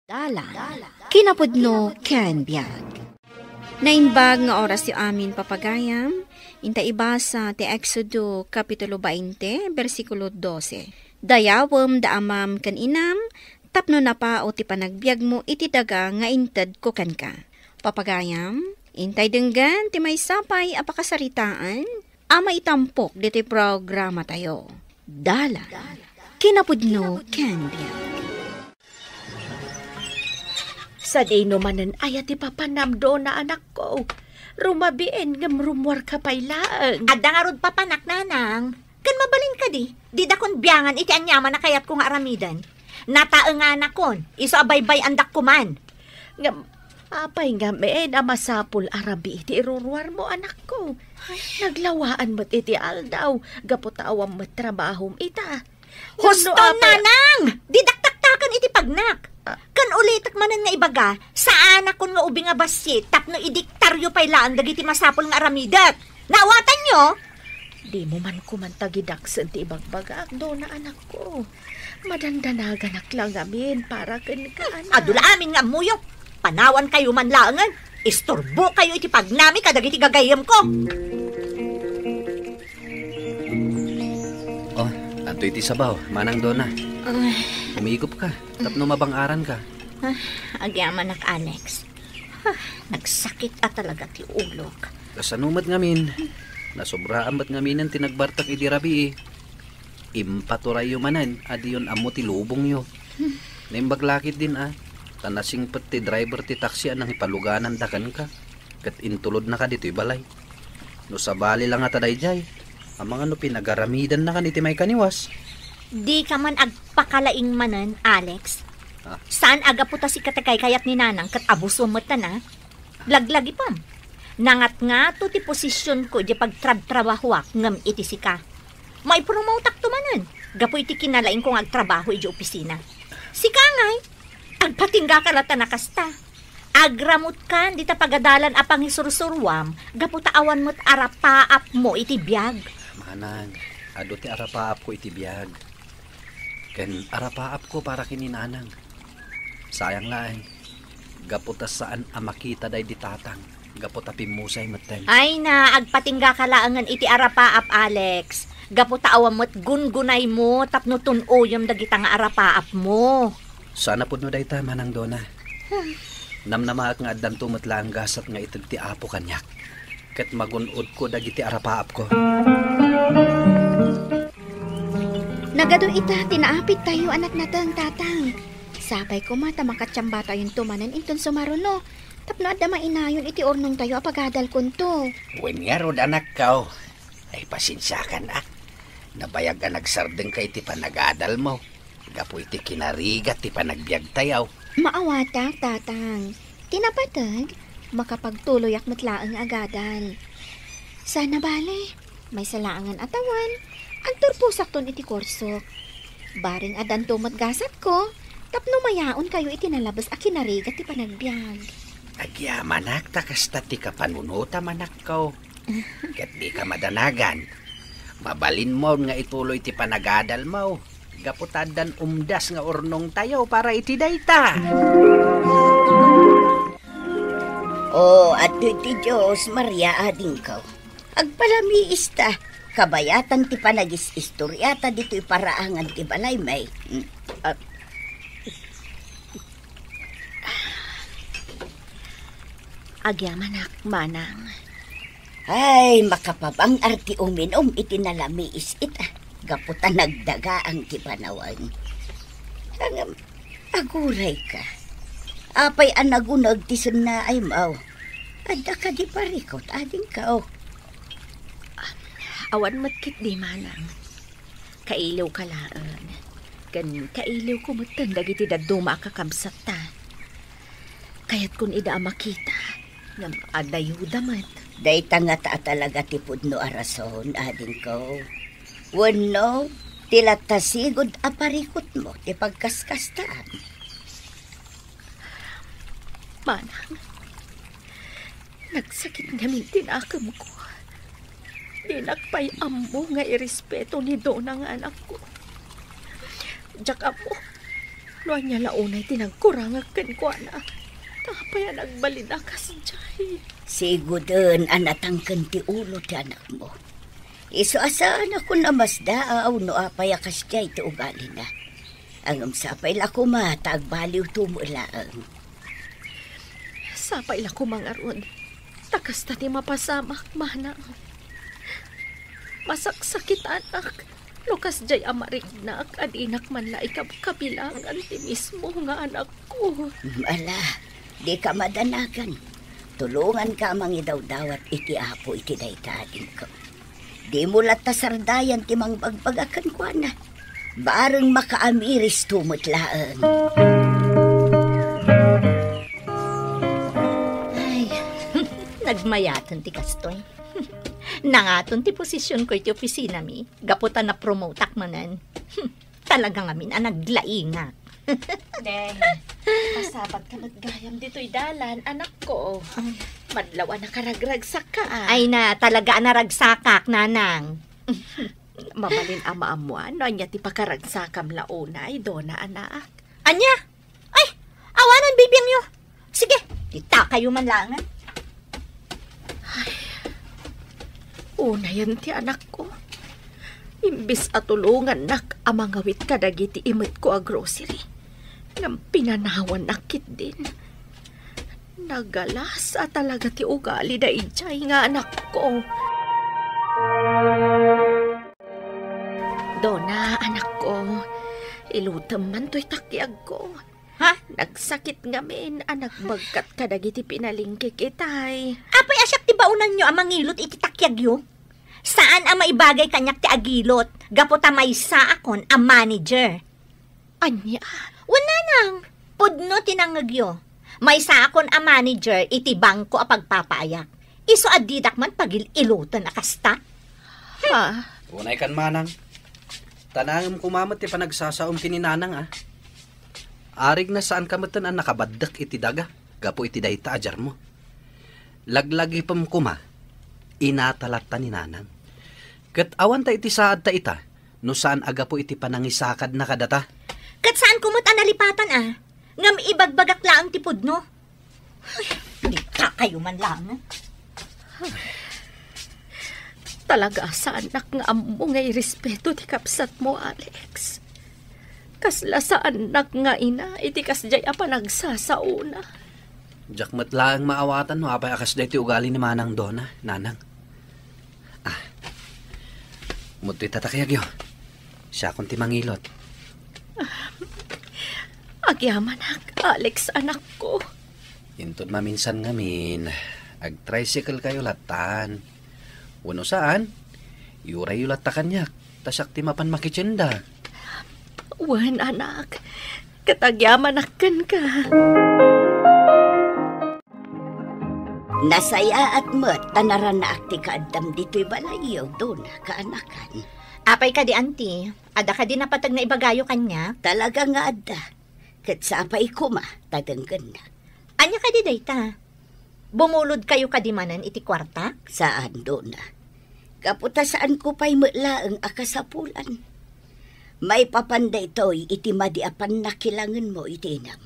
Dalan, kinapudno ken biag. Nainbag nga oras yu amin papagayam, inta ibasa ti Exodo Kapitulo 20, versikulo 12. Dayawem da amam ken inam, tapno na pa o ti panagbiag mo iti daga nga inted ko ken ka. Papagayam, intay denggan ti may sapay apakasaritaan, ama itampok diti programa tayo. Dalan, kinapudno ken biag. Sa di numanan ay ati papanamdo na anak ko. Rumabiin ngam rumwar ka pailaang. Adda nga rod papanak nanang. Kan mabalin ka di. Di dakon biyangan iti anyaman na kayat ko nga aramidan. Natae nga nakon. Iso abaybay andak ko man. Ngam, apay nga meen amasapul arabi iti irurwar mo anak ko. Naglawaan mo't iti aldaw. Gapotawang mo't trabahom ita. Husto nanang! Di daktaktakan iti pagnak. Kan ulitak manan nga ibaga, sa anak kon nga ubi nga basye, tapno idiktaryo pailaan dagiti masapol nga aramidat. Nawatan nyo? Di mo man kumantagidaksan ti ibagbagak do na anak ko. Madandanagan lang amin para ken ka anak. Adula amin nga muyok. Panawan kayo man langan. Istorbo kayo iti pagnami kadagiti gagayam ko. Oh, ato iti sabaw, manang dona. Umigop ka, tapno mabang-aran ka. Agyaman nak Alex. Nagsakit at talaga ti ulok. Kasanumad ngamin, nasobraan ba't ngamin ang tinagbartak iti rabi eh. Impaturay yu manan, adi yun amo ti lubong yu. Naimbaglakit din tanasing pat ti driver ti taxi anang ipaluganan dakan ka. Kat intulod na ka dito'y balay. No sabali lang ataday jay, ang mga no pinagaramidan na ka ni ti may kaniwas. Di ka man agpakalaing manan, Alex. Saan aga puta si katakay kayat ni nanang kat abuso mo na? Laglagi pam. Nangat nga to ti posisyon ko di pagtrab-trabahwak ngam iti si ka. May promotak to manan. Gapo iti kinalaing kong agtrabaho iti opisina. Si ka ngay, agpatingga ka lata nakasta. Agramot ka, di ta pagadalan apang isursurwam, gapo taawan mo't arapaap mo iti biyag. Manang, ado ti arapaap ko iti biyag. Ken arapaap ko para kininanang. Sayang lang, gaputas saan amakita day ditatang, gaputa pimusay maten. Ay na, agpatingga ka laangan iti arapaap, Alex. Gaputa awam mo't gungunay mo, tapno tunuyom dagita nga arapaap mo. Sana po no day ta, manang dona. Namnamaak nga addan tumatlang gasat nga itag ti apo kanyak. Ket magunod ko dagiti arapaap ko. Nagado ita, tinaapit tayo anak natang tatang. Sapay ko mata makatsamba tayong tumanan inton sumaruno. Tapno adda mainayon iti ornong tayo apagadal kunto. Wen nga rod anak ka, ay pasensya ka na. Nabayag ka nagsardeng ka iti panagadal mo. Gapo iti kinarigat ti panagbiag tayaw. Maawata, tatang. Tinapatag, makapagtuloy ak matlaang agadal. Sana bale, may salaangan atawan. Ang turpusak ton iti korsok. Baring adan tumat gasat ko, tapno mayaon kayo iti nalabas a kinarigat ti panagbiag. Agyaman takasta ti kapanunuta manak ka. Ket di ka madanagan. Mabalin mo nga ituloy ti panagadal mo. Gaputadan umdas nga ornong tayo para iti dayta. At ti Diyos, Maria ading ka. Agpalamiis ta. Kabayatan ti panagis istoryata dito'y paraangan ti balay may. Agyaman ak, manang. Ay, makapabang arti uminom iti nalamiis ita. Gaputa nagdaga ang ti panawan. Aguray ka. Apay ang nagunag ti na ay mau. Adda ka di parikot ading ka. Awan matkit di manang. Kailaw ka laan. Kan kailaw ko matan dagiti daduma kakamsat ta. Kayat kun ida makita. Ngam adayuda man. Dayta nga ta talaga ti pudno arason ading ko. Wano, tila tasigod aparikot mo ti pagkaskastaan. Manang, nagsakit namin tinakam ko. Dinakpay amo nga irespeto ni Dona nga anak ko. Jak apo, Noan niya launay tinagkurangag ko na. Tapaya nagbalin akas jay. Sigudon anatangkan ti ulo ti anak mo. Iso asaan ako na mas daaw no apay akas jay ti ugali na. Ang sapay la kumata agbaliw tumulaang. Sapay la kumangaron. Takas ta ti mapasamak manang. Masaksakit anak. Lukas jay amariknak at inak man la kabilangan ti mismo nga anak ko. Ala, di ka madanagan. Tulungan ka mangidaw-dawat iti apo iti daytadin ko. Di mo latasardayan ti mangbagbagakan ko na. Bareng makaamiris tumutlaan. Ay, nagmayatan ti kastoy. Nangaton ti posisyon ko iti opisina mi. Gaputan na promote manan. Talagang amin ang naglainga. Neng, masabat ka maggayam dito'y dalan, anak ko. Madlawa na karagragsak ka Ay na, talaga naragsakak, nanang. Mamalin ama-amuan, no anya ti pakaragsakam launay, dona anak. Anya? Ay, awanan bibiyang nyo. Sige, kita kayo man lang. Una yan ti anak ko. Imbis at tulungan nak amangawit ka dagiti imit ko a grocery. Ngam pinanawan nakit din. Nagalas at talaga ti ugali da ijay nga anak ko. Dona, anak ko. Ilutam man to'y takyag ko. Ha? Nagsakit ngamin anak bagkat ka dagiti pinalingkik itay. Apay asyak ti baunan nyo ang mangilot iti takyag yo? Saan ang maibagay kanyak ti agilot? Gapota may sa akon ang manager. Anya? Wala nang. Pudno tinangagyo. May sa akon ang manager iti bangko a pagpapayak. Iso adidak man pagil ilutan akasta. Ha? Unay kan manang. Tanangam kumamat ti panagsasaom kininanang ah. Arig na saan kamatan ang nakabaddak iti daga. Gapo iti dayta ajar mo. Laglagi pam kuma. Inatalata ni nanang. Kat awan ta iti saad ta ita. No saan aga po iti panangisakad na kadata. Kat saan kumot ang nalipatan ah? Ngam ibagbagak laang tipod no? Di ka kayo man lang. Talaga sa anak nga amo nga irespeto ti kapsat mo, Alex. Kasla sa anak nga ina, iti kasjay apa nagsasauna. Diyak matlaang maawatan no apay akas day ti ugali ni manang dona, nanang. Muto'y tatakayag yo. Siya kong timangilot. Agyaman Alex, anak ko. Intod maminsan ngamin, ag-tricycle kayo latan. Wano saan? Yuray yung latakan niya. Tasak timapan makitsinda. Wan, anak. Katagyaman akan ka. Nasaya at mat, tanaran na akti kaadam dito'y balayaw doon, kaanakan. Apay ka di, auntie. Ada ka di napatag na ibagayo kanya? Talaga nga ada. Kat sapay kuma, tadanggan na. Anya ka di, dayta? Bumulod kayo ka di manan iti kwarta? Saan doon na? Kaputa saan ko pa'y matlaang akasapulan. May papanday to'y iti madiapan na kilangan mo itinam.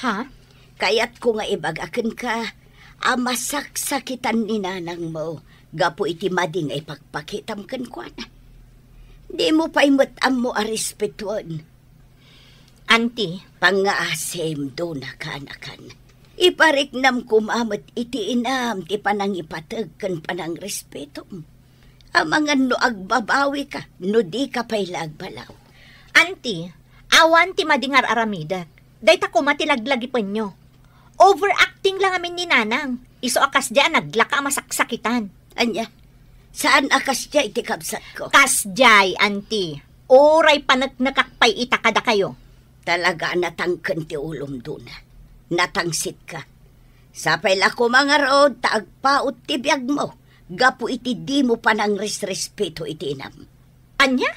Ha? Kaya't ko nga ibagakan ka, amasaksakitan ni nanang mo, gapo iti mading ay pagpakitam kan kwa na. Di mo pa'y matam mo arespetuan. Auntie, Pangaasem doon na kaanakan. Ipariknam kumamat iti inam, ti panang ipatag kan panang respeto. Amangan no agbabawi ka, no di ka pa'y lagbalaw. auntie, awan ti madingar aramida. Dayta ko matilaglagi pa nyo. Overacting lang amin ni nanang. Iso akas diyan naglaka masaksakitan. Anya, saan akas diya iti kabsat ko? Kasjay, auntie. Oray panagnakakpay itakada kayo. Talaga natangkan ti ulom doon na. Natangsit ka. Sapay lako mga rood, taagpaot ti biyag mo. Gapo iti di mo pa ng respeto iti inam. Anya?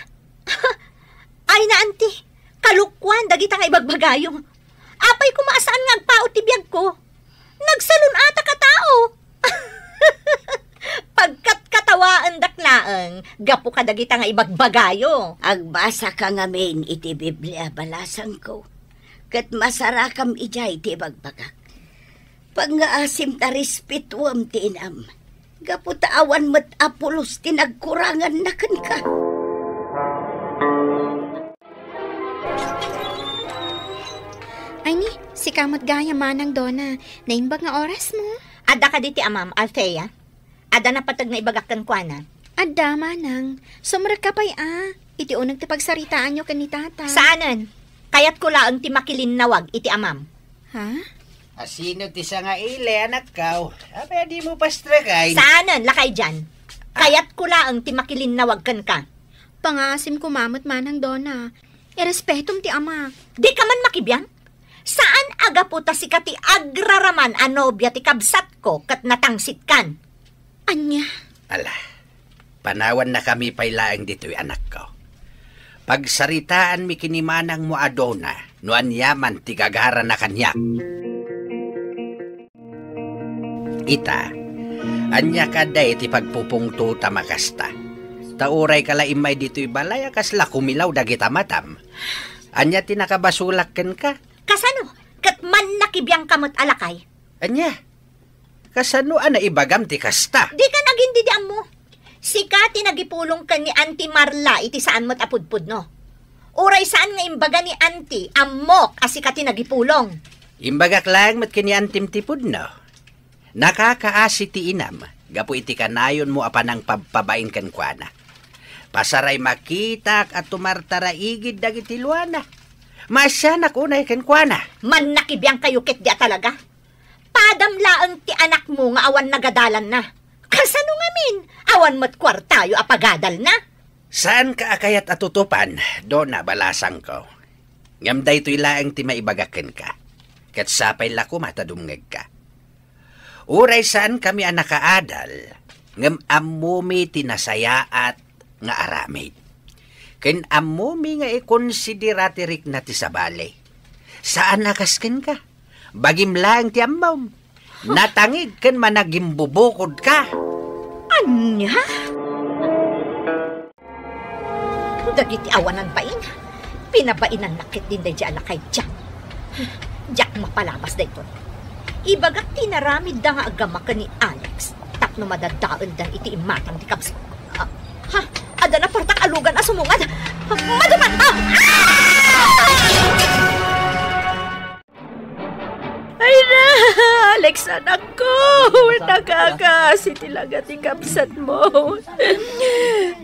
Ay na, auntie. Kalukwan, dagita nga ibagbagayo. Apay ko maasaan nga agpaot ti biyag ko. Nagsalun ata ka tao. Pagkat katawaan daklaang, gapo ka dagita nga ibagbagayo. Agbasa ka nga men iti Biblia balasang ko. Kat masarakam ijay ti bagbagak. Pangaasim ta respetuam ti inam. Gaputaawan met apulos tinagkurangan na kan ka. Ay ni, si kamot gaya manang Dona. Naimbag nga oras mo. Ada ka diti amam, Althea. Ada na patag na ibagakan kwa na. Adda manang. Sumrag ka pa'y Iti unang ti pagsaritaan nyo kan ni tata. Saanan? Kayat ko laang ti makilinawag iti amam. Ha? Asino ti sa nga ile, anak ka? Abe, di mo pastragay. Saanan? Lakay dyan. Kayat ko laang ti makilinawag kan ka. Pangasim ko mamot manang Dona. Irespetum ti ama. Di ka man makibyan? Saan aga po ta si kati agraraman anobya ti kabsat ko kat natangsit kan? Anya? Ala, panawan na kami pailaang dito'y anak ko. Pagsaritaan mi kinimanang mo adona, nuan yaman ti gagara na kanya. Ita, anya kaday ti pagpupungto tamakasta. Tauray kala imay dito'y balay, kasla kumilaw dagita matam. Anya ti nakabasulakken ka? Kasano? Kat man nakibiyang kamot alakay? Anya, kasano ana ibagam ti kasta? Di ka naging didiam mo. Sika tinagipulong ka ni Auntie Marla iti saan mo't apudpud no. Uray saan nga imbaga ni Auntie amok asika tinagipulong. Imbagak lang mat kini antim tipud no. Nakakaasi ti inam, gapu iti kanayon mo apanang pagpabain kan kuana. Pasaray makitak at tumartaraigid dagiti luana. Masya nakunay kan kuana. Man nakibiyang kayo ket dia talaga. Padamlaang ti anak mo nga awan nagadalan na. Kasano nga min? Awan mo't kwartayo apagadal na. Saan ka akayat atutupan, Dona balasang ko? Ngam day to'y laang ti maibagakin ka. Kat sapay lako matadumngeg ka. Uray saan kami anakaadal, ngam amumi tinasayaat nga aramid. Ken amumi nga ikonsideratirik na ti sabali. Saan nakasken ka? Bagim lang ti amom. Natangig ken managimbubukod ka. Anya? Dagiti awanan bain. Pinabainan nakit din day dyan lakay Jack. Jack mapalabas day to. Ibagak tinaramid da nga agama ka ni Alex. Tapno madadaan dan iti imatang di kabs. Ha? Ada na partak alugan asumungad. Maduman! Ay na, Alex, anak ko. Nakakasi tilaga ti kapsat mo.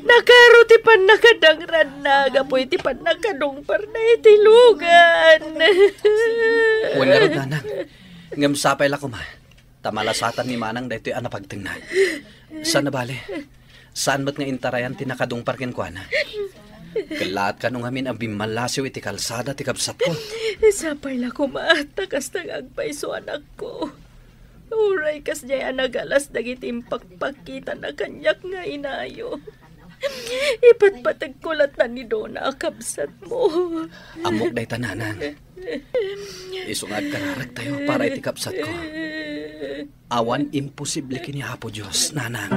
Nakaruti pan nakadangran na. Gapoy ti pan nakadungpar na itilugan. Huwag nga rin, anak. Ngam sapay la ko ma. Tamalasatan ni manang da ito'y anapagtingnan. Saan na bali? Saan ba't nga intarayan ti nakadungpar ken kuana? Kalaat ka nung amin ang bimalasiw iti kalsada ti kapsat ko. Sapay la ko takas nang agpaiso anak ko. Uray kas niya anagalas dagiti impagpakita na kanyak nga inayo. Ipatpatag kulat na ni Dona akabsat mo. Amok day tananan. Isungag kararag tayo para iti kapsat ko. Awan imposible kini hapo Diyos, nanang.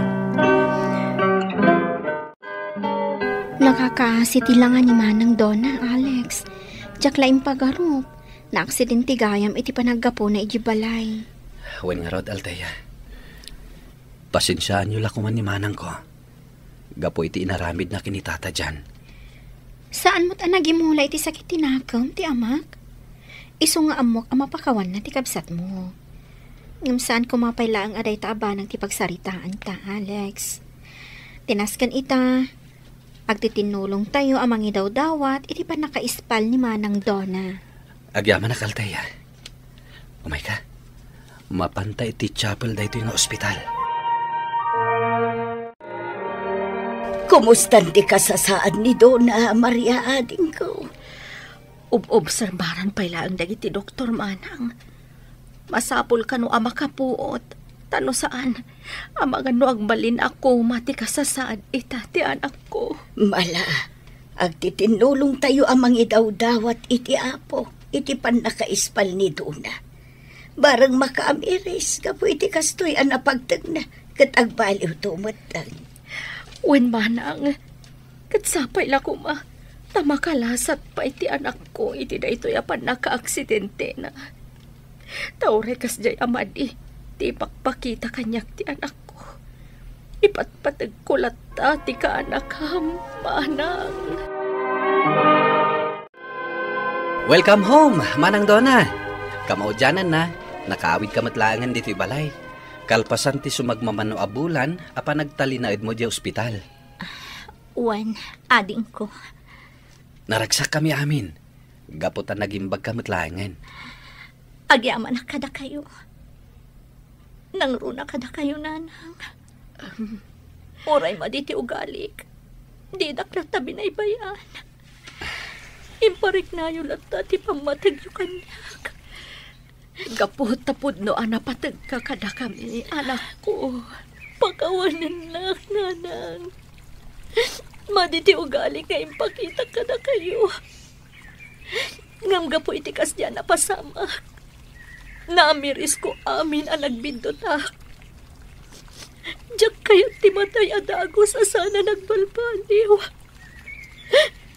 Nakakaasi tilangan ni manang Dona, Alex. Diyak laing pagarup. Na-aksidente gayam iti panaggapo na ijibalay. Wen nga rod, Althea. Pasensyaan nyo lakuman ni manang ko. Gapo iti inaramid na kinitata dyan. Saan mo't anagimula iti sakit tinakam, ti amak? Iso nga amok ang mapakawan na ti kabsat mo. Ngam saan kumapayla ang aday taabanang ti pagsaritaan ta, Alex. Tinaskan ita. Agtitinulong tayo amang idaw-dawat, iti pa nakaispal ni manang Dona. Agyaman na, Althea. Umay ka. Mapantay ti chapel da ito yung ospital. Kumustan ti kasasaan ni Dona Maria ading ko? Obserbaran pala ang dagiti doktor manang. Masapol ka no ama kapuot. Tano saan? Amagan no agbalin ako mati kasasaad itati anak ko. Mala, agtitinulong tayo amang idaw-dawat iti apo. Iti pan nakaispal ni Dona. Barang makaamiris, kapo iti kastoy ang napagtag na. Kat agbaliw tumatang. Wen manang, katsapay la kuma. Tamakalasat pa iti anak ko, iti da ito yapan naka-aksidente na. Taurekas jay amadi, ti pakpakita kanyak ti anak ko. Ipatpatag ko lata ti ka anak ham, manang. Welcome home, Manang Donna. Kamaudyanan na, nakaawid ka matlaangan dito balay. Kalpasan ti sumagmamano abulan, apa nagtalinaid mo di ospital. Wan, ading ko. Naragsak kami amin. Gaputan nagimbag ka matlaangan. Agyaman na kada kayo. Nangruna kada kayo, nanang. Oray maditi ugalik. Di daklat tabi na ibayan. Imparik na yung lata ti pamatag yung kanyak. Gapot tapod no anapatag ka kada kami, anak ko. Pakawanan na, nanang. Maditi ugali nga impakita kada kayo. Ngam gapo itikas diyan na pasamak. Naamiris ko amin ang nagbindotak. Diyak kayo timatay adago sa sana nagbalbaliw.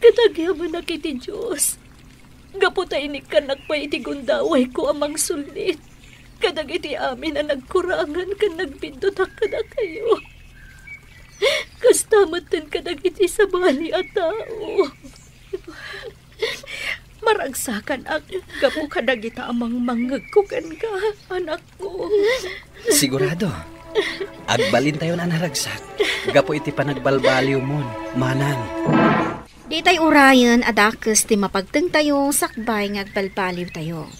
Katagyaman na kiti Diyos. Gaputay ni ka nagpaitigundaway ko amang sulit. Kadag iti amin na nagkurangan ka nagbindotak kada kayo. Kastamatan kadag iti sabali at tao. Maragsakan ang gapo kadag ita amang mangagkukan ka, anak ko. Sigurado. Agbalin tayo na naragsak. Gapo iti panagbalbaliw mon, manang. Di tay urayan adakes ti mapagteng tayo sakbay nga agbalbaliw tayo.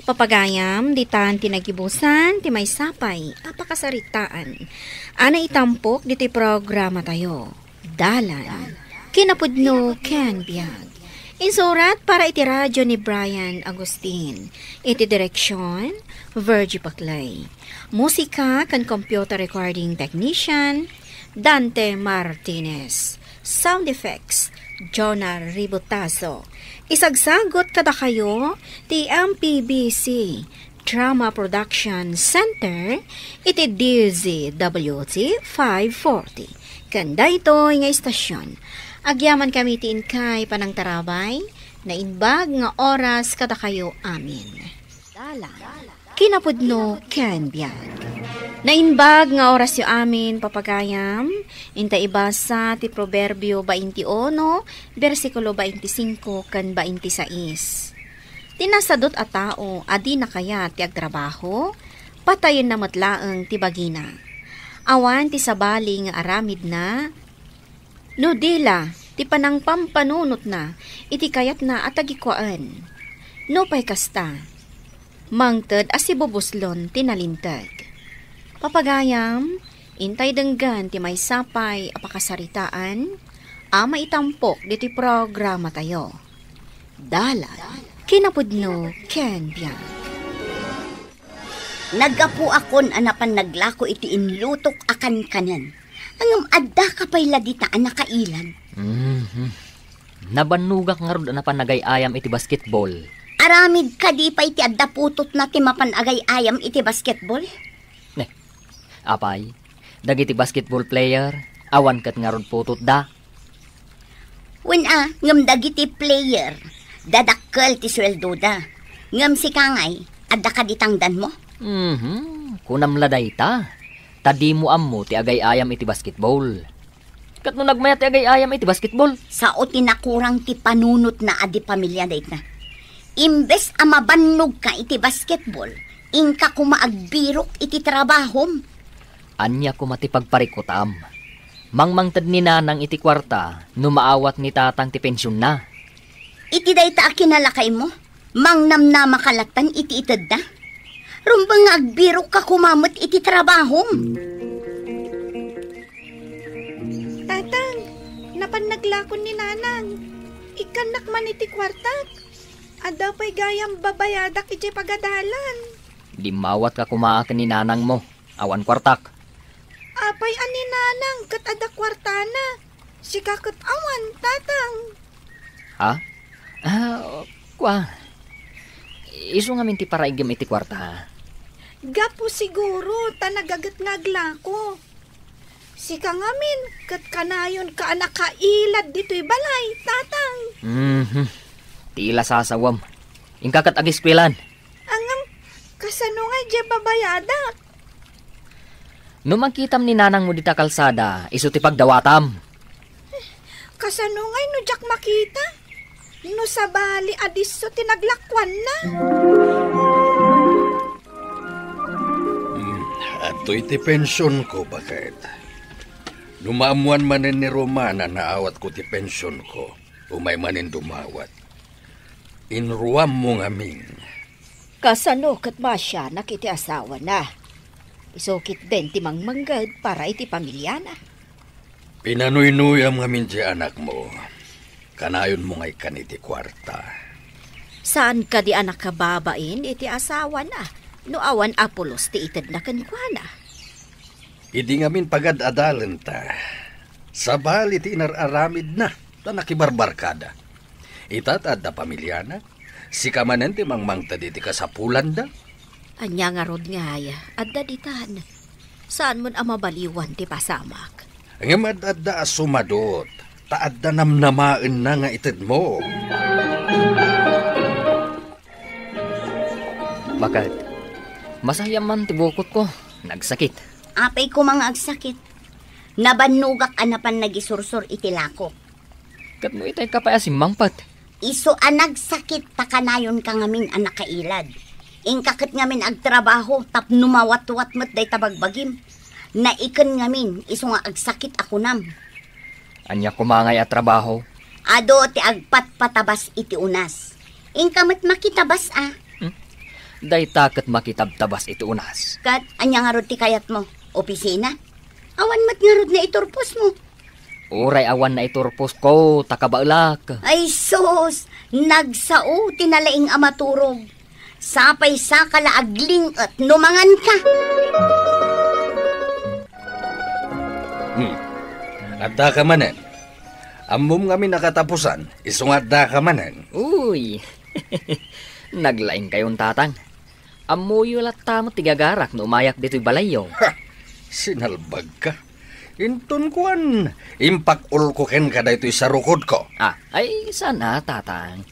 Papagayam, di tan tinagibusan, ti may sapay, apakasaritaan. Ana itampok, di ti programa tayo. Dalan, kinapudno ken biyag. Insurat para iti radyo ni Brian Agustin. Iti direksyon, Virgie Paclay. Musika kan computer recording technician, Dante Martinez. Sound effects, Jonah Ribotazo. Isagsagot kada kayo, ti MPBC Drama Production Center, iti DZWT 540. Kanda ito nga istasyon. Agyaman kami ti inkay panang tarabay, na inbag nga oras kada kayo amin. Dala, kinapudno ken biyag. Nainbag nga oras yu amin papagayam, inta ibasa ti Proverbio 21, versikulo 25 kan 26. Tinasadot a tao, adi na kaya ti agtrabaho, patayon na matlaeng ti bagina. Awan ti sabali nga aramid na, no dila, ti panang pampanunot na, iti kayat na atagikwaan. No pay kasta, mangted as ibubuslon tinalintag. Papagayam, intay denggan ti may sapay apakasaritaan, ama itampok diti programa tayo. Dala, kinapudno ken biyag. Nagapu akon anapan naglako iti inlutok akan kanan. Angam adda ka pay ladita nakailan. Nabanugak nga rod anapan nagay-ayam iti basketball. Aramid ka di pa iti adda putot na ti mapanagay ayam iti basketball. Apay, dagiti basketball player, awan kat nga rod putot da. Ngam dagiti player, dadakkel ti sweldo da. Ngam si kangay, adda ka ditangdan mo. Kunam laday ta. Tadi mo ammo ti agay-ayam iti basketball. Kat no nagmayat ti agay-ayam iti basketball. Sao tinakurang ti panunot na adi pamilya dayt na. Imbes amabannog ka iti basketball, ingka kumaagbirok iti trabahom. Anya ko matipagparikutam. Mangmangtad ni nanang iti kwarta, numaawat ni tatang ti pensyon na. Iti dayta a kinalakay mo, mangnam na makalatan iti itad na. Rumbang nga agbirok ka kumamot iti trabahom. Tatang, napan naglakon ni nanang. Ikanak man iti kwartak. Ada pa'y gayang babayadak iti pagadalan. Di mawat ka kumaakan ni nanang mo, awan kwartak. Apay ani nanang kat ada kwartana. Si kakot awan, tatang. Ha? Kwa. Iso nga minti para igam iti kwarta. Gapo siguro, tanagagat ngaglako. Si kangamin, kat kanayon ka anak kailad dito'y balay, tatang. Tila sasawam. Ingkakat agis kwelan. Angam, kasano nga dya babayada? No magkitam ni nanang mo dita kalsada, iso ti pagdawatam. Kasano nga no jak makita? No sa bali adiso tinaglakwan na. Ato'y ti pensyon ko, bakit? Numaamuan manin ni Romana na awat ko ti pensyon ko. Umay manin dumawat. Inruam mo ngamin. Kasano kat ba siya nakiti asawa na? Isukit din ti mangmanggad para iti pamilya na. Pinanuy-nuyam ngamin di anak mo. Kanayon mo ngay kaniti kwarta. Saan ka di anak kababain iti asawa na? No awan Apolos ti itad na kankwana. Idi ngamin pagad-adalan ta. Sa bali ti inararamid na. Ta nakibarbarkada. Itatad da pamilya na. Si kamanen ti mangmangta di ti kasapulan da. Anya nga rod nga ya. Adda ditan. Saan mo amabaliwan ti pasamak? Ang madadda sumadot. Taadda namnamaan na nga itad mo. Bakit? Masaya man tibukot ko. Nagsakit. Apay ko mga agsakit. Nabanugak anapan nagisursur itilako. Kat mo itay kapaya si Mangpat. Iso anagsakit takanayon ka ngamin anak kailad. Ingkakit ngamin agtrabaho tap numawat-wat met day tabagbagim. Naiken ngamin iso nga agsakit ako nam. Anya kumangay at trabaho. Ado ti agpat patabas iti unas. Ingkamet makitabas Day takat makitabtabas iti unas. Kat anya nga rod ti kayat mo. Opisina? Awan mat nga rod na iturpos mo. Uray awan na iturpos ko, takabaulak. Ay sus, nagsao tinalaing amaturog. Sapay sa kalaagling at numangan ka. Adda ka manen. Amom kami nakatapusan, isong adda ka manen. Uy, naglaing kayong tatang. Amuyo latta mo tigagarak no umayak dito'y balayo. Sinalbag ka. Inton kuan, impakul ko ken kada ito'y sarukod ko. Ay sana tatang.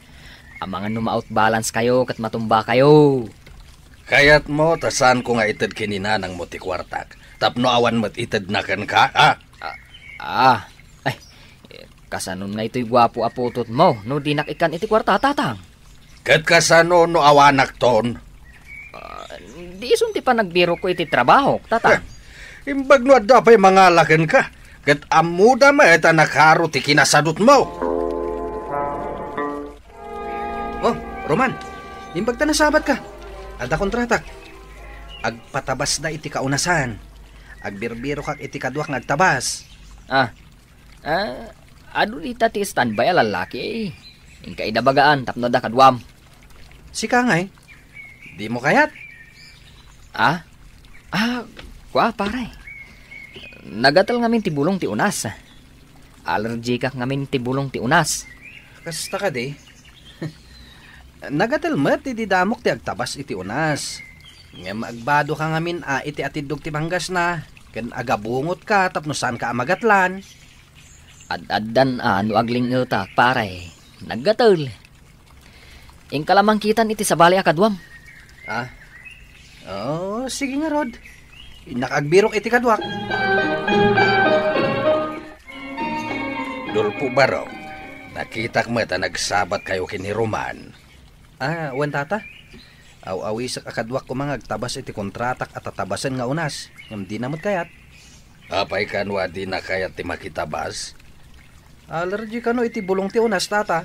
Ang mga numaut balance kayo kat matumba kayo. Kayat mo, tasan ko nga itad kininanang mo ti kwartak. Tapno awan mo't itad na ken ka, Ay, kasanon nga ito'y gwapo aputot mo, no di nakikan iti kwarta, tatang. Kat kasano no awanak ton? Di isunti pa nagbiro ko iti trabaho, tatang. Imbag no adda pa'y mga laken ka. Kat amuda ma eta nakaro ti kinasadot mo. Oh, Roman, imbag ta nasabat ka. Adda kontratak. Agpatabas na iti kaunasan. Agbirbiro kak iti kadwak nga agtabas. Ado di ti standby a lalaki. Ingka idabagaan, tapno da kadwam. Si Kangay, di mo kayat. Kwa pare. Nagatal ngamin ti bulong ti unas. Allergy kak ngamin ti bulong ti unas. Kasta ka di. Nagatalmat iti damok ti agtabas iti unas. Nga maagbado ka ngamin iti atidog ti manggas na. Ken agabungot ka tapno saan ka amagatlan. Ad-addan no agling utak pare. Nagatal. Ingkalamang kitan iti sabali akadwam. Sige nga Rod. Nakagbirok iti kadwak. Dulpo baro, nakitak mo ta nagsabat kayo kini Roman. Wan tata. Aw-awi sa kakadwak ko mga agtabas iti kontratak at tatabasan nga unas. Ngam di namot kayat. Apay kanwa di na kayat ti makitabas? Allergy ka no iti bulong ti unas tata.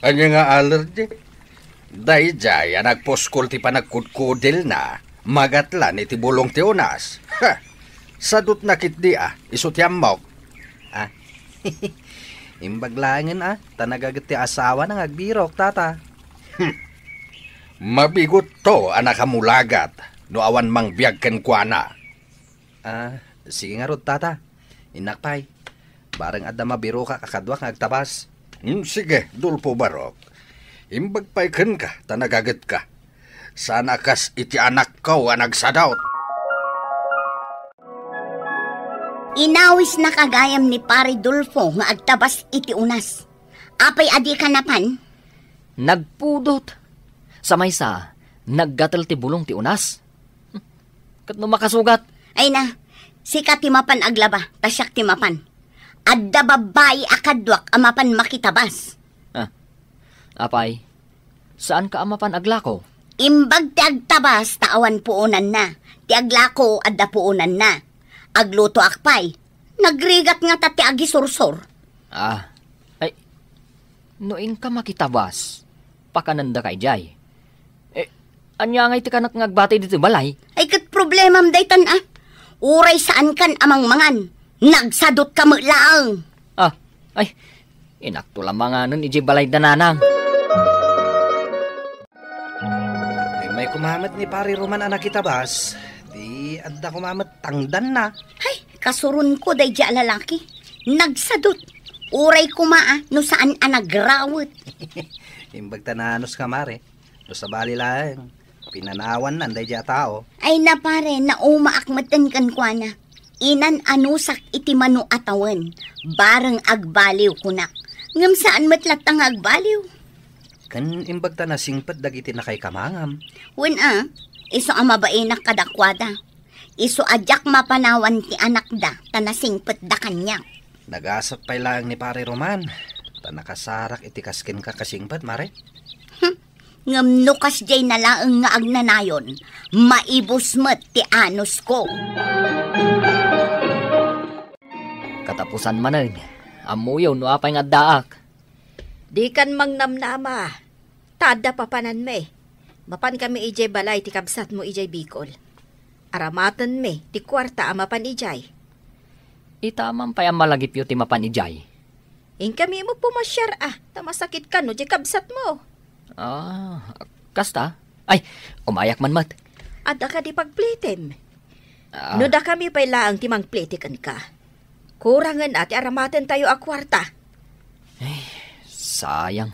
Anya nga allergy? Day jaya nagposkol ti panagkudkudil na. Magatlan iti bulong ti unas. Sadot nakit di isut yamok. Imbaglangan tanagagat ti asawa nang agbirok tata. Mabigot to anak kamulagat. No awan mang biyag ken kuana. Sige nga Rod tata. Inakpay. Barang adda mabiro ka kakadwak nga agtabas. Sige, dulpo barok. Imbagpay ken ka, tanagagat ka. Sana kas iti anak ko ang nagsadaot. Inawis na kagayam ni Pare Dulfo nga agtabas iti unas. Apay adi ka napan? Nagpudot. Sa maysa, naggatal ti bulong ti unas. Kat no makasugat. Ay na, sika ti mapan aglaba, tasyak ti mapan. Adda babae akadwak amapan makitabas. Apay, saan ka amapan aglako? Imbag ti agtabas, taawan puunan na. Ti aglako, adda puunan na. Agluto akpay, nagrigat nga ta ti agisursor. Ay, noing ka makitabas, pakananda kay Jay. Anya ngay ti kanak ngagbatay dito balay? Ay kat problemam daytan Uray saan kan amang mangan. Nagsadot ka mo lang. Ay, inakto lamang nga nun iji balay dananang. May kumamat ni Pare Roman anak kitabas. Di adda kumamat tangdan na. Ay, kasurun ko day dya lalaki. Nagsadot. Uray kumaa no saan nagrawet. Imbag tananos ka mare. No sa bali lang. Pinanawan nan day dya tao. Ay na pare, naumaakmatan kan kwa na. Inan anusak iti manu atawan. Barang agbaliw kunak. Ngam saan matlatang agbaliw? Kan imbag ta nasingpet dagiti na kay kamangam. Wen iso ang mabainak kadakwada. Iso adyak mapanawan ti anak da, tanasingpet da kanya. Nagasap pay lang ni Pare Roman. Ta nakasarak iti kaskin ka kasingpet, mare. Ngam nukas jay nalaang nga agnanayon, maibus met ti anos ko. Katapusan manen, amuyaw no apay nga daak. Di kan mangnamnama. Tada papanan me. Mapan kami ijay balay ti kabsat mo ijay Bicol. Aramatan me ti kwarta amapan ijay. Itamang pay ang malagip yu ti mapan ijay. In kami mo pumasyar tamasakit ka no di kabsat mo. Kasta? Ay, umayak man mat. Ada ka di pagplitem. No da kami pay laang ti mangplitikan ka. Kurangan ati aramatan tayo a kwarta. Sayang.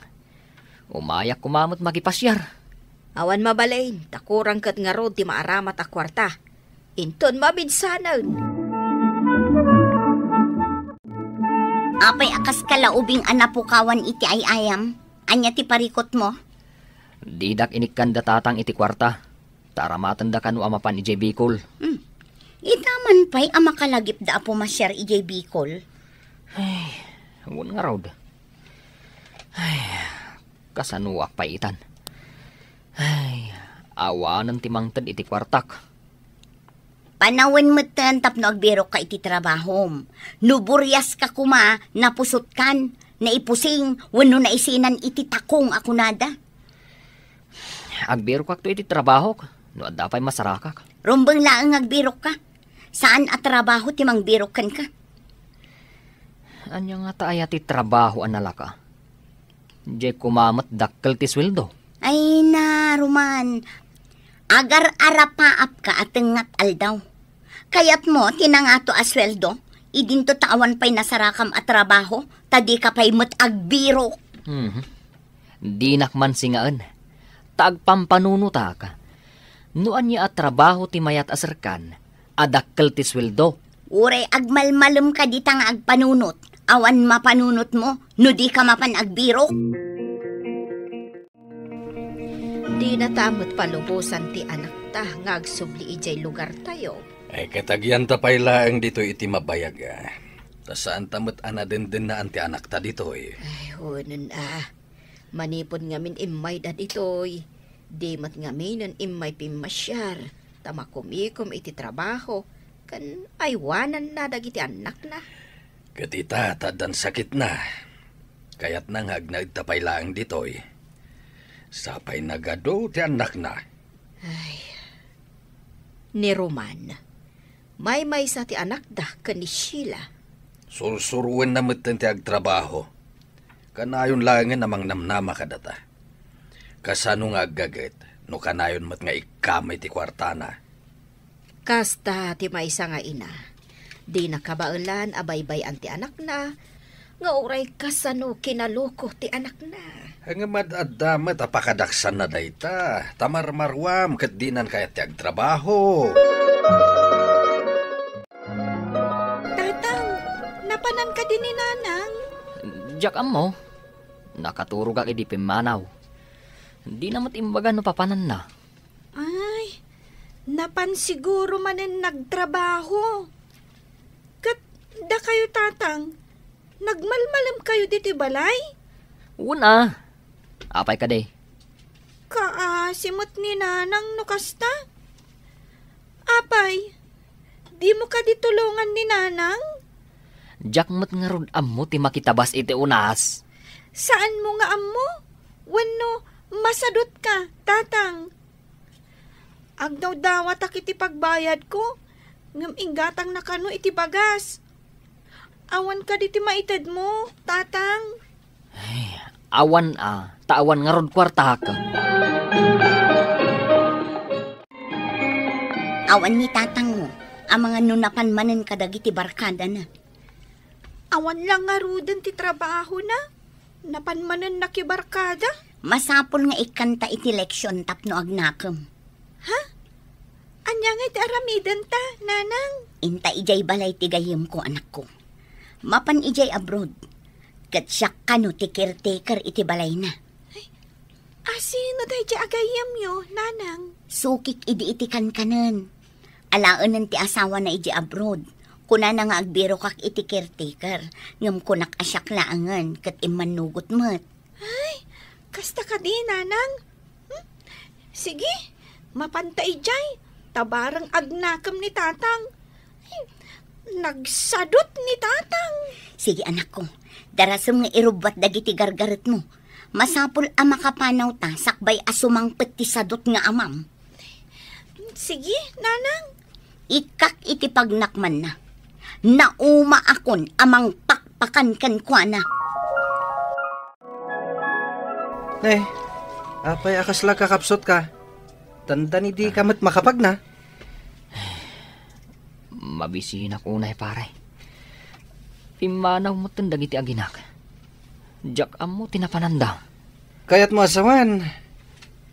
Umayak kumamot magipasyar. Awan mabalain, takurang kat nga rod ti maaramat a kwarta. Inton mabinsanan. Apay akas kalaubing anapukawan iti ayayam. Anya ti parikot mo? Didak inikkan datatang iti kwarta. Taramatan da kanu amapan ijay Bicol. Itaman pa'y amakalagip da apo masyar ijay Bicol. Ngun nga rod. Kasanuak pa itan. Awanan timangtad iti kwartak. Panawen metan tapno agbiro ka iti trabahom. Nuburyas ka kuma, napusot kan, naipusing, wano naisinan iti takong ako nada. Agbiro kak to iti trabaho. No adapay masarakak. Rumbang laang agbiro ka. Saan at trabaho timang biro kan ka? Anya nga taaya ti trabaho analaka. Di kumamat dakkel ti sweldo. Ay na, Roman. Agar arapaap ka at ngat aldaw. Kayat mo, tinangato asweldo, idinto tawan pa'y nasarakam at trabaho, tadi ka pa'y agbiro. Di nakman singaan. Tagpampanunuta ka. Noan niya at trabaho ti mayat asarkan, adakkel ti sweldo. Uray agmalmalum ka di nga agpanunot. Awan mapanunot mo, no di ka mapan agbiro. Di natamot palubusan ti anak ta, ngagsubli ijay lugar tayo. Ay katagyan ta pay laang dito iti mabayag Ta saan tamot din na anti anak ta dito Ay, hunan Manipod ngamin imay da ditoy. Di mat ngamin imay pimasyar. Tamakumikom iti trabaho. Kan aywanan na dagiti anak na. Katita, tadan sakit na. Kaya't nang hagnag tapay laang ditoy. Sapay nagado ti anak na. Ay, ni Roman, may sa ti anak da kani Sheila. Sursuruin na matan ti agtrabaho. Kanayon langan namang namnama kadata. Kasano nga aggaget, no kanayon mat nga ikamay ti kwartana. Kasta ti maysa nga ina. Di nakabaulan abaybay anti anak na, nga uray kasano kinaloko ti anak na. Ang madadamat apakadaksan na dayta, tamarmarwam kat dinan kaya ti agtrabaho. Nagpapanan ka din ni Nanang. Jak mo, nakaturo ka di pimanaw. Di namat imbaga no papanan na. Ay, napan siguro manin nagtrabaho. Kat da kayo tatang, nagmalmalam kayo diti balay? Una, apay ka day. Kaasimot ni Nanang no kasta? Apay, di mo ka ditulungan ni Nanang? Jak mo't nga rod amo ti makitabas iti unas. Saan mo nga ammo? Wenno, masadot ka, tatang. Agdaw dawat ak iti pagbayad ko, ngam inggatang na kano iti bagas. Awan ka diti maitad mo, tatang. Awan taawan nga rod kwarta ka. Awan ni tatang mo, ang mga nunapan manen kadagiti barkada na. Awan lang nga rudan ti trabaho na. Napanmanan na kibarkada. Masapol nga ikanta iti leksyon tapno agnakam. Ha? Anya nga iti aramidan ta, Nanang? Inta ijay balay ti gayem ko, anak ko. Mapan ijay abroad. Kat siya kano ti caretaker iti balay na. Asino dahi di agayam yo, Nanang? Sukik idi iti kankanan. Alaan ti asawa na iji abroad. Kuna na nga agbiro kak iti caretaker. Ngam kunak asyak laangan kat imanugot mat. Ay, kasta ka di, Nanang. Sige, mapantay jay. Tabarang agnakam ni tatang. Ay, nagsadot ni tatang. Sige anak ko, darasam nga irubat dagiti gargaret mo. Masapul ang makapanaw ta, sakbay asumang peti sadot nga amam. Sige, Nanang. Ikak iti pagnakman na. Nauma akon amang pakpakan kan kwa na. Apay akas lang kakapsot ka. Tanda ni di kamat makapag na. Mabisihin ako na pare. Pimanaw mo tandang iti aginak. Jak amo tinapananda. Kaya't mo asawan,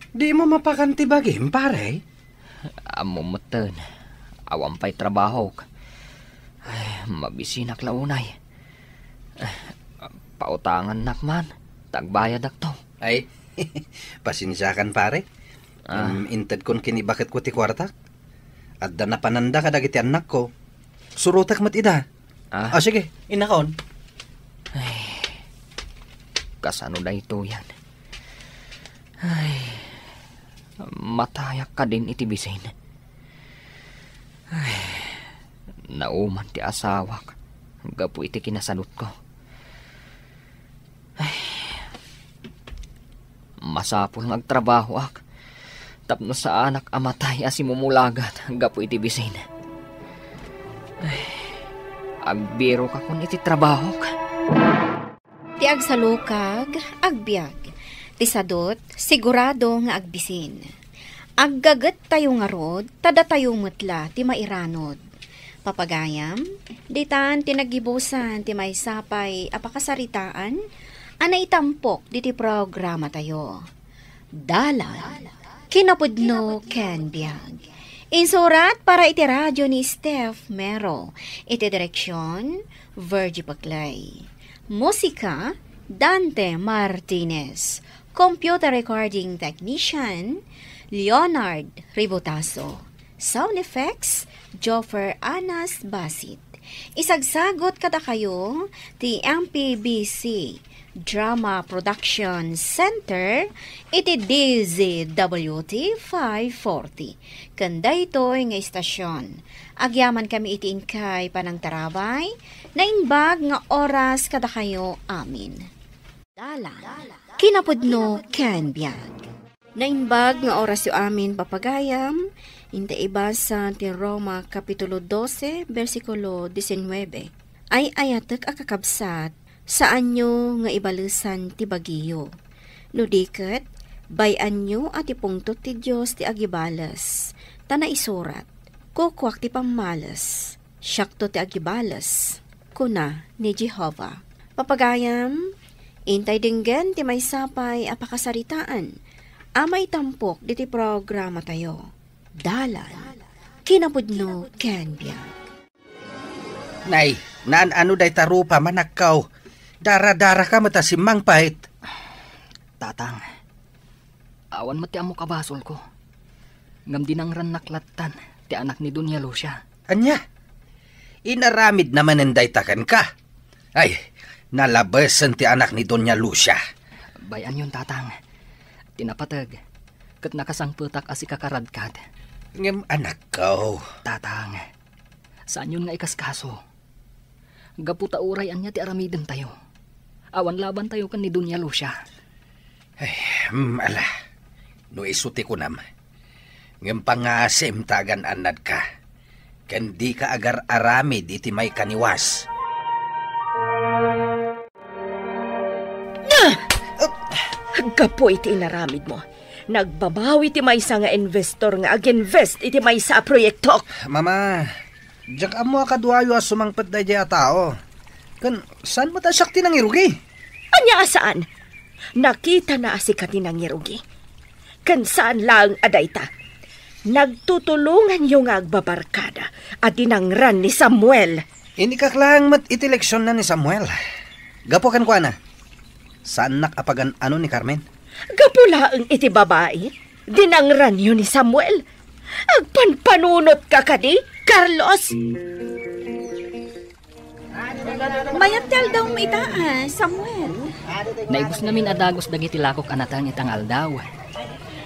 di mo mapakanti bagim, pare. Amo matan. Awampay trabaho. Ay, mabisinak launay. Pautangan nakman. Tagbayad akto. Ay, pasinsyakan pare. Intad kon kini bakit ko ti kwartak. At da napananda ka dagiti anak ko. Surutak mat ida. Sige, inakon. Ay, kasano na ito yan? Ay, matayak ka din iti bisin. Ay, nauman ti asawak. Gapu iti kinasalot ko. Ay, masapul ng agtrabaho ak. Tapno sa anak amatay asimumulagat. Gapu iti bisin. Ay, agbiro ka kun iti trabaho ka. Ti agsalukag, agbiag. Ti sadot, sigurado nga agbisin. Aggagat tayo nga rod, tada tayo mutla ti mairanod. Papagayam, ditan tinagibusan ti may sapay apakasaritaan, anay tampok di ti programa tayo. Dalan, kinapudno ken biag. Insurat para iti radyo ni Steph Mero, iti direksyon, Virgie Paclay. Musika, Dante Martinez. Computer recording technician, Leonard Ribotaso. Sound effects, Joffer Anas Basit. Isagsagot kada kayo, ti MPBC Drama Production Center, iti DZWT 540. Kanda ito nga istasyon. Agyaman kami iti inkay panang tarabay, na inbag nga oras kada kayo amin. Dalan, kinapudno ken biag. Naimbag nga oras yu amin papagayam, inta ibasa ti Roma Kapitulo 12, versikulo 19. Ay ayatek akakabsat, saan nyo nga ibalusan ti bagiyo. No diket, bayan nyo at ipungtot ti Diyos ti agibalas, tana isurat, kukwak ti pamalas, syakto ti agibalas, kuna ni Jehovah. Papagayam, intay dinggen ti may sapay apakasaritaan, amay tampok diti programa tayo. Dalan, kinapudno ken biag. Nay, ano day tarupa manakaw. Dara-dara ka matasimang pahit. Tatang, awan mati amo kabasol ko. Ngam dinangran naklatan ti anak ni Doña Lucia. Anya? Inaramid naman ang daytakan ka. Ay, nalabasan ti anak ni Doña Lucia. Bayan yun, tatang. Tinapatag. Kat nakasangputak asi kakaradkad. Ngem anak ko. Tatang, saan yun nga ikaskaso? Gaputa urayan niya ti aramidem tayo. Awan laban tayo kan ni Doña Lucia. Ay, ala. No isuti ko nam. Ngem pangasim tagan anad ka. Kandi ka agar aramid iti may kaniwas. Gapo iti inaramid mo. Nagbabawi iti maysa nga investor nga ag-invest iti maysa a proyekto. Mama, diyak amo akaduayo as sumangpat na diya tao. Kan, saan mo ta siyak tinangirugi? Anya saan? Nakita na si katinangirugi. Kan saan lang adayta? Nagtutulungan yung agbabarkada at dinangran ni Samuel. Ini kaklang mat iti leksyon na ni Samuel. Gapo kan kwa na? Saan nakapagan ano ni Carmen? Gapulaang iti babae, dinangran yun ni Samuel. Agpanpanunot ka kadi, Carlos. Mayaptal daw mo Samuel. Naibus namin adagos dagiti lakok anatang itang aldaw.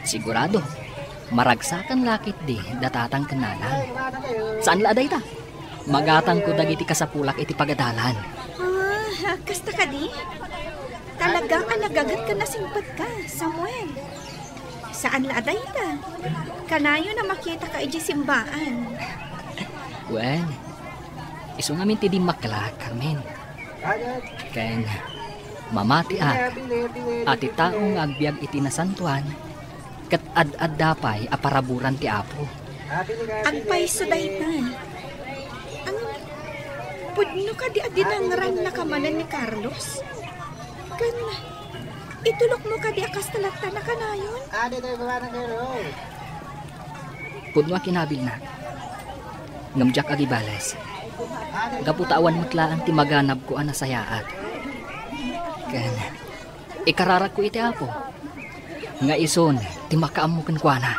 Sigurado, maragsakan lakit di datatang kenalan. Saan la aday ta? Magatang ko dagiti kasapulak iti pagadalan. Kasta ka di? Talagang nagagat ka na simpat ka, Samuel. Saan la aday ta? Kanayo na makita ka iji simbaan. Well, iso ngamin ti di makla, Carmen. Ken, mamati ati taong agbiag iti nasantuan, kat ad-ad dapay aparaburan ti Apo. Agpay suday ta. Ang pudno ka di adinangran na kamanan ni Carlos. Kan, itulok mo ka di akas talagta na kanayon? Pudno kinabil na. Ngamjak agibales. Gaputawan matlaan ti maganab ko anasayaat. Ken, ikararak ko iti Apo. Nga ison, ti makaamukan ko na.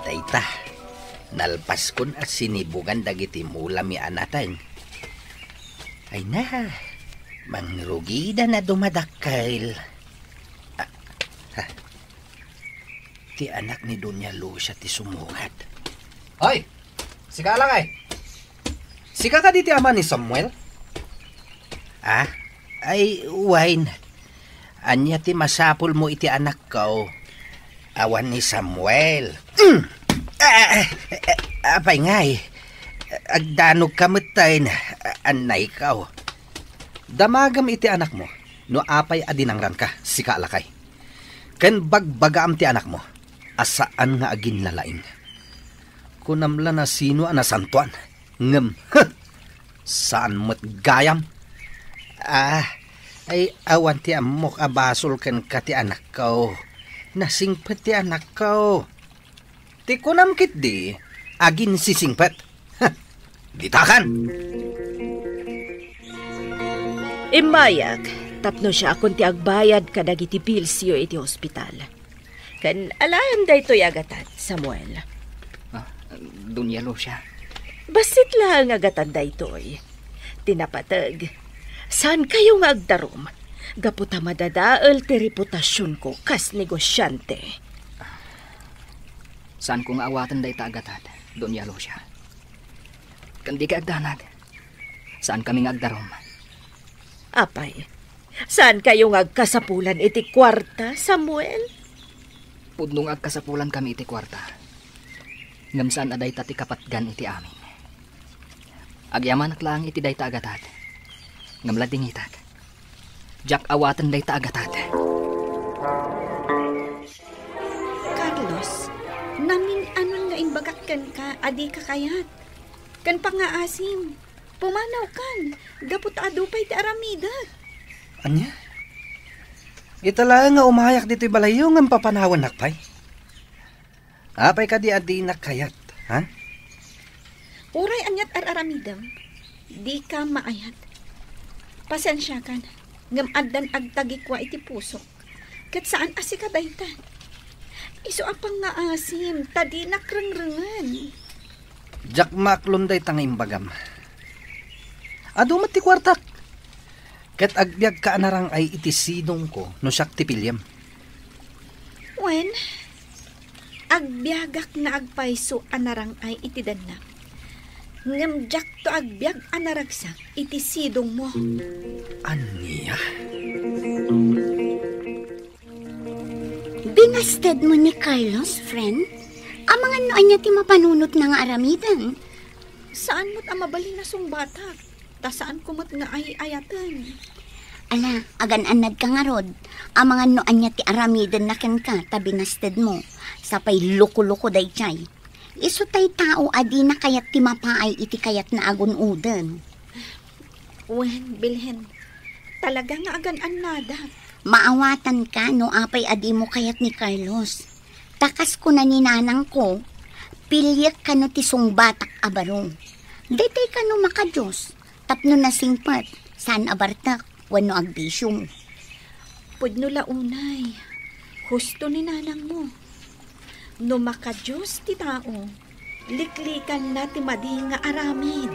Dayta, nalpas kun at sinibugan dagiti mula mi anatan. Ay na, mangrugida na dumadakil. Ti anak ni Doña Lucia ti sumugat. Hoy, sika lang ay. Sika ka di ti ama ni Samuel? Ay, wine. Anya ti masapul mo iti anak ko. Awan ni Samuel. Apay ngay. Agdanog kamatay na anay ka. Damagam iti anak mo. No apay adinangran ka, sika lakay. Ken bagbagaam ti anak mo. Asaan nga agin lalaing. Kunamla na sino anasantuan. Ngem, saan mo't gayam? Ay awan ti amok abasol ken ka ti anak ko. Nasingpet ti anak ko. Ti kunam kit di, agin sisingpet. Ditakan! Imayag, tapno siya akong ti agbayad kadag iti bilsyo iti hospital. Kan alayan da ito'y agatan, Samuel. Doña Lucia. Basit lang agatan da ito'y. Tinapatag, saan kayong agdarom? Gaputa madadaal ti reputasyon ko kas negosyante. Saan ko nga awatan da itagatat, Doña Lucia? Kandi ka agdanag. Saan kami agdarom? Apay, saan kayong agkasapulan iti kwarta, Samuel? Pudnong agkasapulan kami iti kwarta. Ngam saan aday tati kapatgan iti amin. Agyaman aklang iti day tagatat. Ngam lading itak. Jak awatan day tagatat. Carlos, namin anon nga imbagakkan ka, adi ka kayat. Kan pangaasim, pumanaw kan, gapot adupay ti aramidat. Anya? Itala nga umayak dito'y balayo nga papanawan nakpay. Apay ka di adi nakayat, ha? Uray anyat araramidam. Di ka maayat. Pasensya ka na. Ngam addan agtagikwa iti pusok. Kat saan asi ka daytan? Iso apang nga asim, tadi nakrengrengan. Jak maklon day tang imbagam. Ado mat ti kwartak. Ket agbyag ka anarang ay iti sidong ko no siyak ti pilyam. Wen, agbyagak na agpayso anarang ay iti danna. Ngam jak to agbyag anaragsak iti sidong mo. Aniya? Binasted mo ni Carlos, friend? Amang ano niya ti mapanunot ng aramidan? Saan mo't amabali na song batak? Ta saan kumot nga ay ayatan? Ala, agan-anad ka nga rod. Amang ano niya ti aramidan na ken ka, ta binasted mo. Sapay loko-loko day chay. Iso tay tao adi na kayat ti mapaay iti kayat na agun-udan. Wen, bilhen. Talaga nga agan-anada. Maawatan ka no apay adi mo kayat ni Carlos. Takas ko na ni nanang ko, pilyak ka no ti sungbatak abarong. Detay ka no makajos, tapno na singpat, saan abartak, wano agbisyong. Pudno launay, husto ni nanang mo. No makajos ti tao, liklikan na ti madi nga aramid.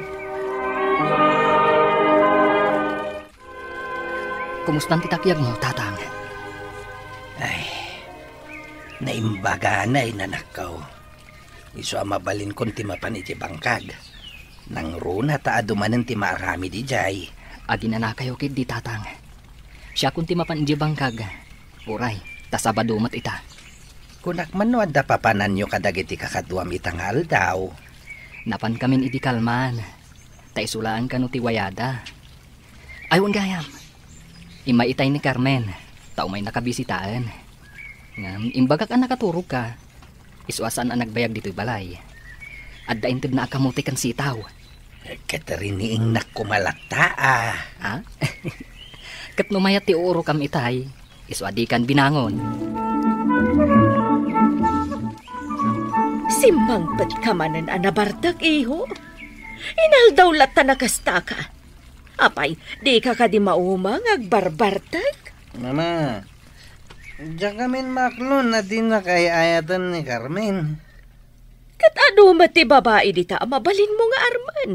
Kumusta ti takyag mo, tatang? Ay, naimbaga na inanakaw. Iso mabalin kon ti mapan iti bangkag. Nang runa ta adumanen ti maarami di jay. Adi na nakayo kid di tatang. Siya kun ti mapan di bangkag. Uray, tasabado mat ita. Kunak man no adda papanan nyo kadagiti kakadwam itangal daw. Napan kamin iti kalman. Taisulaan ka no ti wayada. Aywan gayam. Imaitay ni Carmen. Tao may nakabisitaan. Ngam, imbagak ang nakaturog ka. Isuasan ang nagbayag dito'y balay. At daintid na akamuti kan sitaw. Katariniing nakumalata ah. Ha? Kat numayat ti uro kam itay. Isuadikan binangon. Simangpet ka manan anabartak, iho. Inaldaw lata nakasta ka. Apay, di ka di maumang agbarbartak? Mama, diyan kamin maklon na din na kay ayatan ni Carmen. Kat ano mati babae dita, mabalin mo nga arman.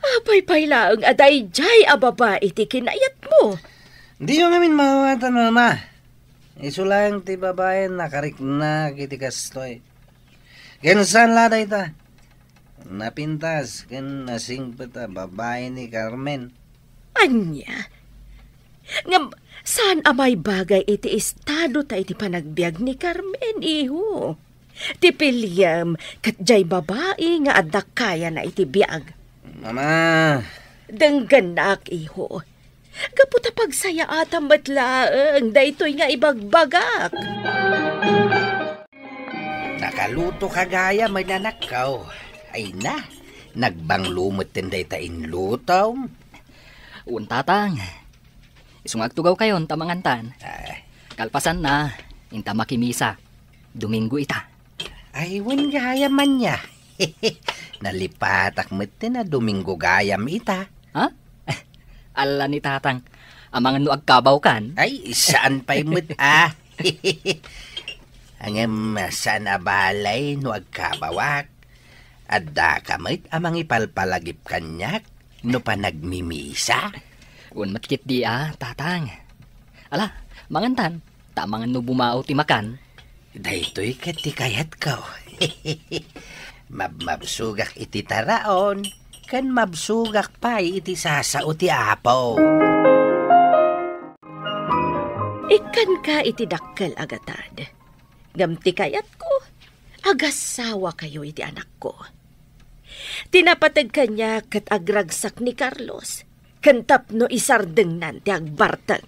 Apay paylaang aday jay a babae ti kinayat mo. Di yung amin mawatan, mama. Isulang ti babae nakarik na kiti kastoy. Gansan laday ta. Napintas kan nasing pata babae ni Carmen. Anya? Ngam, saan amay bagay iti estado ta iti panagbiag ni Carmen, iho? Ti Pilyam, kat jay babae nga adak kaya na iti biag. Mama. Dengganak, iho. Kaputa pagsaya atam batlaang, daytoy nga ibagbagak. Nakaluto kagaya may nanakaw. Ay na, nagbanglumot tinday ta inlutaw. Tatang. Isungag tugaw kayon tamangantan. Kalpasan na, inta makimisa. Domingo ita. Ay, wan gaya man niya. Nalipatak mo't na Domingo gayam ita. Ha? Ala ni tatang, amangan no agkabaw kan? Ay, saan pa'y mo't ah? Angem saan abalay no agkabawak. Adda kamit amang ipalpalagip kanyak no pa nagmimisa. Un matkit di tatang. Ala, mangantan, tamangan no bumao ti makan. Daytoy kati kayat ko. Mabsugak iti taraon, kan mabsugak pa iti sasao ti apaw. Ikan ka iti dakkel agatad. Gamti kayat ko, agasawa kayo iti anak ko. Tinapatag kanya kat agragsak ni Carlos, kantap no isardeng nan ti agbartag.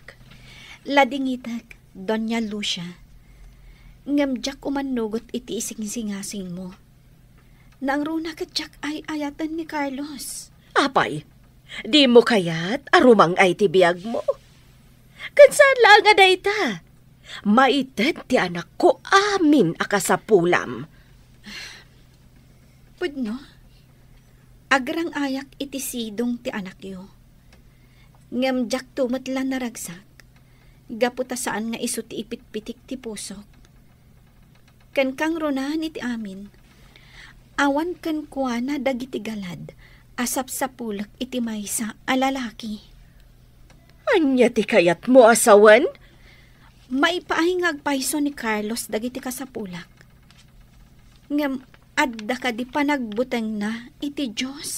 Ladingitag, Doña Lucia. Ngamjak umanugot iti ising-singasing mo. Nang runa katjak ay ayatan ni Carlos. Apay, di mo kayat arumang ay ti biyag mo. Kansan lang aday ta. Maited ti anak ko amin akasapulam. Pudno, Agrang ayak iti sidong ti anak yo. Ngamjak tumatlan na ragsak. Gaputa saan nga iso ti ipitpitik ti pusok. Kan kang ronahan iti amin. Awan kan kuana dagiti galad. Asap sa pulak iti maysa alalaki. Anya ti kayat mo asawan? Maipahingag paiso ni Carlos dagiti kasapulak. Ngam adda ka di panagbuteng na iti Diyos.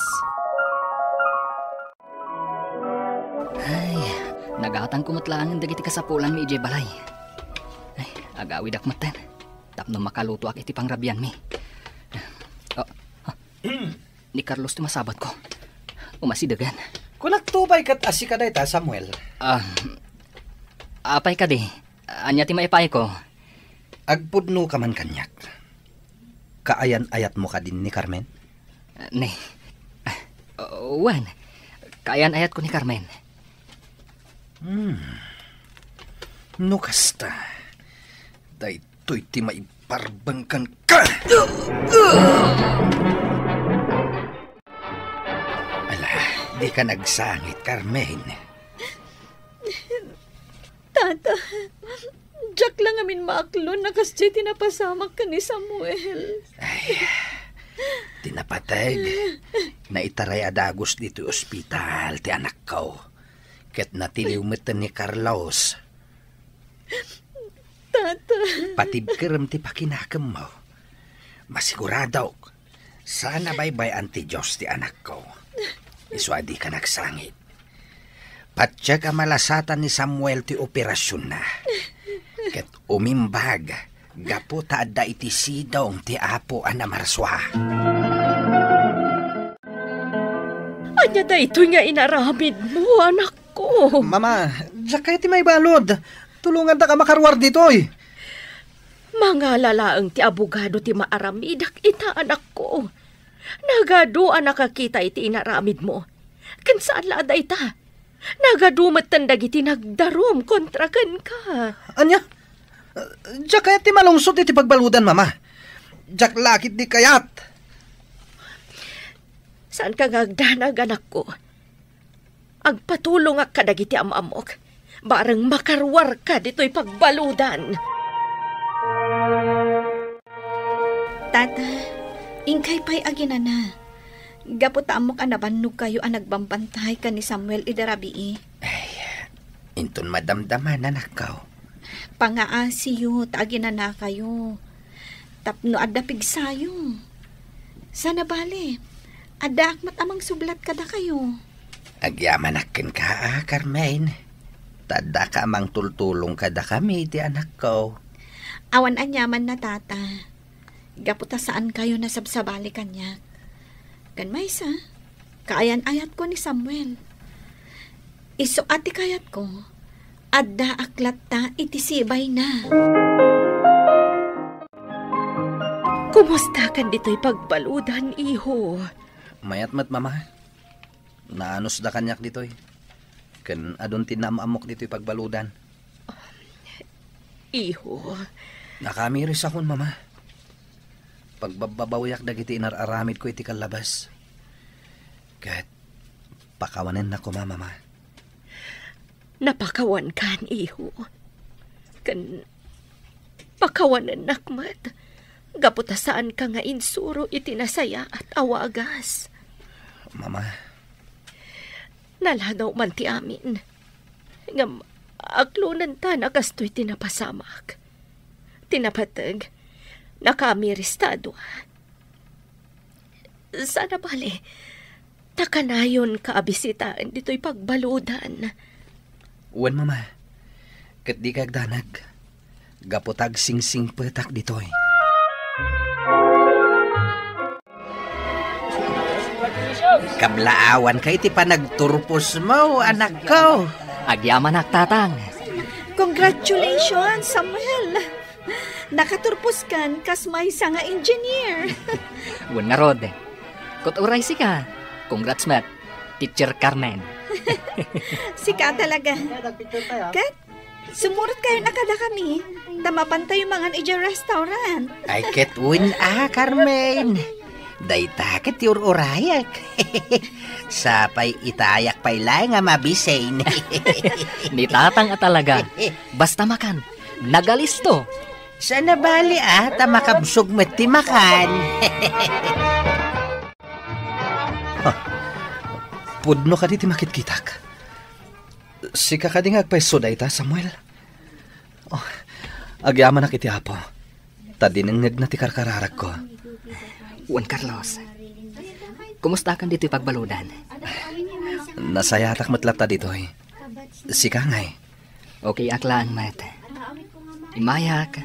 Ay, nagatang kumatlaangan dagiti kasapulan mi ijay balay. Ay, agawid akmatan. Tapno makaluto ak iti pangrabian mi. Ni Carlos ti masabat ko. Umasidagan. Kunaktubay kat asika day ta, Samuel. Apay ka di. Anya ti maipay ko. Agpudno ka man kanyak. Kaayan-ayat mo ka din ni Carmen? Ne. Wan. Kaayan-ayat ko ni Carmen. No kasta. Daytoy ti maiparbangkan ka. Ala, di ka nagsangit, Carmen. Tata, Jack lang amin maaklon na kasi tinapasamak ka ni Samuel. Ay, tinapatay. Naitaray adagos dito ospital ti anak ko. Ket natiliw metan ni Carlos. Tata. Patibkerem ti pakinakam mo. Masigurado. Sana baybay anti Diyos ti anak ko. Iswadi ka nagsangit. Patya ka malasatan ni Samuel ti operasyon na. Ket umimbag. Gapo taadda iti sidong ti apo ana marswa. Anya da ito nga inaramid mo, anak ko. Mama, diya kayo ti may balod. Tulungan ta ka makarwar ditoy. Mga lalaang ti abogado ti maaramidak ita, anak ko. Nagado nakakita iti inaramid mo. Kan saan laada ita? Nagadumat tandag iti nagdarom kontra kan ka. Anya? Diya kayat ti malungsod iti pagbaludan, mama. Diyak lakit di kayat. Saan ka ngagdanag, anak ko? Agpatulong ak kadag iti amamok. Barang makarwar ka dito'y pagbaludan. Tata, ingkay pa'y aginana. Gapot amok anabannog kayo ang nagbambantay ka ni Samuel idarabii. Ay, inton madamdaman anak ko. Pangaasiyo, taginana kayo. Tapno adda pigsayo. Sana bale, adda akmat amang sublat kada kayo. Agyaman akin ka, Carmen. Tada ka amang tultulong kada kami, di anak ko. Awan anyaman na tata. Gaputa saan kayo nasabsabali kanya. Kan maysa, kaayan-ayat ko ni Samuel. Iso ati kayat ko, adda aklat ta itisibay na. Kumusta kan dito'y pagbaludan, iho? Mayat-mat, mama. Naanos da kanyak ditoy. Kan adon tinamamok dito'y pagbaludan. Iho. Nakamiris akon, mama. Pagbababawiyak dagiti inararamid ko iti kalabas. Kat pakawanan na ko, mama. Napakawan kan, iho. Kan pakawanan nakmat. Gaputa saan ka nga insuro itinasaya at awagas. Mama. Naladaw man ti amin. Ngam aklunan ta nakastoy tinapasamak. Tinapatag. Nakamiristado. Sana bale, takanayon kaabisitaan dito'y pagbaludan. Uwan, mama. Kat di kagdanag. Gapotag sing-sing petak ditoy. Kablaawan ka iti panagturpos mo, anak ko. Agyaman tatang. Congratulations, Samuel! Nakaturpos kan kas may nga engineer. Wan nga rod. Kuturay si ka. Congrats, Matt. Teacher Carmen. Sika talaga. Kat, sumurot kayo na kada kami. Tamapantay yung mga ija restaurant. Ay, ketwin Carmen. Dayta ket ti urayak. Sapay itayak pay lang nga mabisay ni. Ni tatang at talaga. Basta makan. Nagalisto. Sana bali ta makabsog met ti makan. Pudno ka di ti makitkitak. Si kakadingag pa dayta, Samuel. Agyaman na kiti apo. Tadinengeg na ti karkararag ko. Juan Carlos. Kumusta kan dito pagbaludan? Nasayatak matlata dito eh. Si Kangay. Okay aklaan, Mat. Imayak,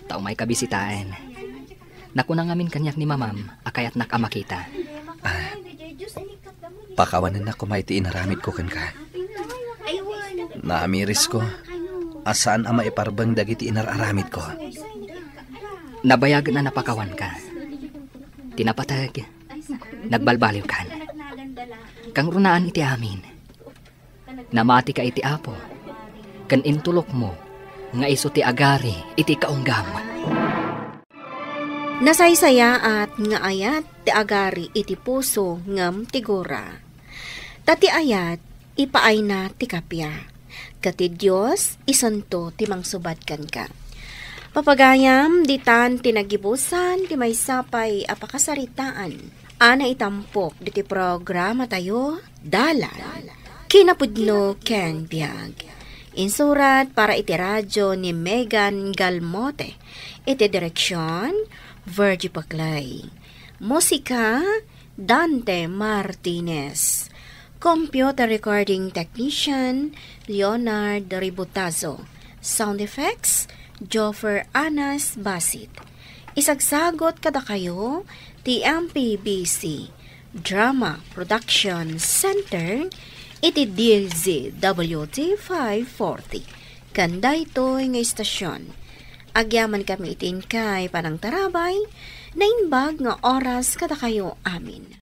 tao may kabisitaan. Naku na ngamin kanyak ni mamam, akayat nakamakita. Pakawanan na kumay ti inaramid ko kan ka. Naamiris ko, asaan ama iparbang dagiti inararamid ko. Nabayag na napakawan ka. Tinapatag, nagbalbaliw kan. Kang runaan iti amin. Namati ka iti apo. Kan intulok mo, nga iso ti agari iti kaunggam. Nasaysaya at nga ayat ti agari iti puso ngam tigura. Tati ayat ipaay na ti kapya. Kati Diyos isanto ti mangsubat kan ka. Papagayam ditan tinagibusan ti may sapay apakasaritaan. Ana itampok diti programa tayo Dalan Kinapudno Ken Biag. Insurat para iti radyo ni Megan Galmote. Iti direksyon Virgie Paclay. Musika Dante Martinez. Computer recording technician Leonard Ributazo. Sound effects Joffer Anas Basit. Isagsagot kada kayo ti MPBC Drama Production Center iti DZWT 540. Kanda ito'y nga istasyon. Agyaman kami itin kay panang tarabay na inbag nga oras kada kayo amin.